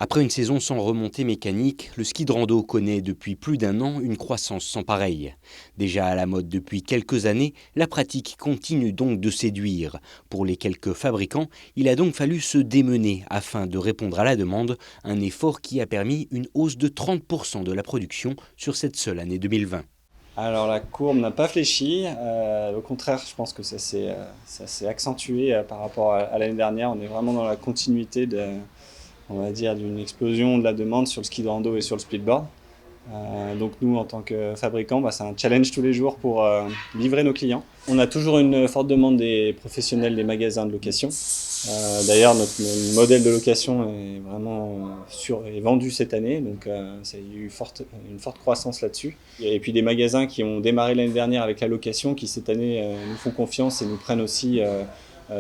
Après une saison sans remontée mécanique, le ski de rando connaît depuis plus d'un an une croissance sans pareille. Déjà à la mode depuis quelques années, la pratique continue donc de séduire. Pour les quelques fabricants, il a donc fallu se démener afin de répondre à la demande, un effort qui a permis une hausse de 30% de la production sur cette seule année 2020. Alors la courbe n'a pas fléchi, au contraire je pense que ça s'est accentué par rapport à l'année dernière. On est vraiment dans la continuité on va dire, d'une explosion de la demande sur le ski de rando et sur le splitboard. Donc nous en tant que fabricants, c'est un challenge tous les jours pour livrer nos clients. On a toujours une forte demande des professionnels des magasins de location. D'ailleurs notre modèle de location est vraiment est vendu cette année, donc ça a eu une forte croissance là-dessus. Et puis des magasins qui ont démarré l'année dernière avec la location, qui cette année nous font confiance et nous prennent aussi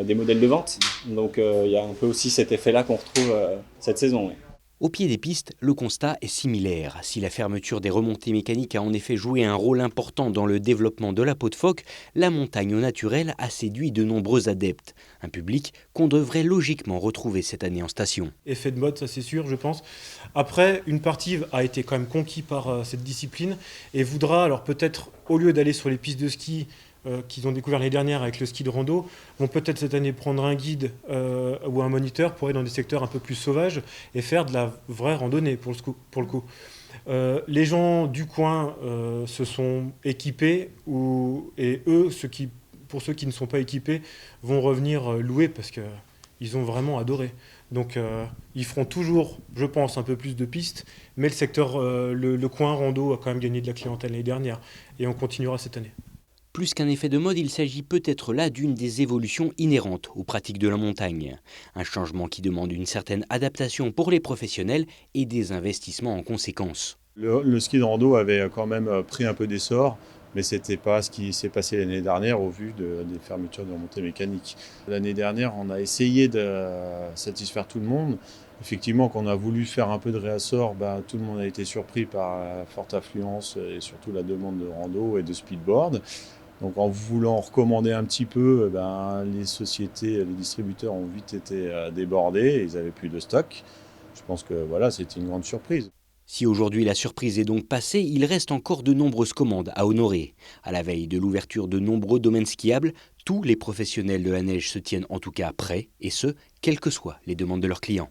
des modèles de vente. Donc il y a un peu aussi cet effet-là qu'on retrouve cette saison. Ouais. Au pied des pistes, le constat est similaire. Si la fermeture des remontées mécaniques a en effet joué un rôle important dans le développement de la peau de phoque, la montagne au naturel a séduit de nombreux adeptes. Un public qu'on devrait logiquement retrouver cette année en station. Effet de mode, ça c'est sûr, je pense. Après, une partie a été quand même conquise par cette discipline et voudra, alors peut-être, au lieu d'aller sur les pistes de ski, qu'ils ont découvert l'année dernière avec le ski de rando, vont peut-être cette année prendre un guide ou un moniteur pour aller dans des secteurs un peu plus sauvages et faire de la vraie randonnée pour le coup. Les gens du coin se sont équipés et eux, pour ceux qui ne sont pas équipés, vont revenir louer parce qu'ils ont vraiment adoré. Donc ils feront toujours, je pense, un peu plus de pistes, mais le secteur, le coin rando a quand même gagné de la clientèle l'année dernière et on continuera cette année. Plus qu'un effet de mode, il s'agit peut-être là d'une des évolutions inhérentes aux pratiques de la montagne. Un changement qui demande une certaine adaptation pour les professionnels et des investissements en conséquence. Le ski de rando avait quand même pris un peu d'essor, mais ce n'était pas ce qui s'est passé l'année dernière au vu des fermetures de remontées mécaniques. L'année dernière, on a essayé de satisfaire tout le monde. Effectivement, quand on a voulu faire un peu de réassort, tout le monde a été surpris par la forte affluence et surtout la demande de rando et de speedboard. Donc en voulant recommander un petit peu, les sociétés, les distributeurs ont vite été débordés et ils n'avaient plus de stock. Je pense que voilà, c'était une grande surprise. Si aujourd'hui la surprise est donc passée, il reste encore de nombreuses commandes à honorer. À la veille de l'ouverture de nombreux domaines skiables, tous les professionnels de la neige se tiennent en tout cas prêts, et ce, quelles que soient les demandes de leurs clients.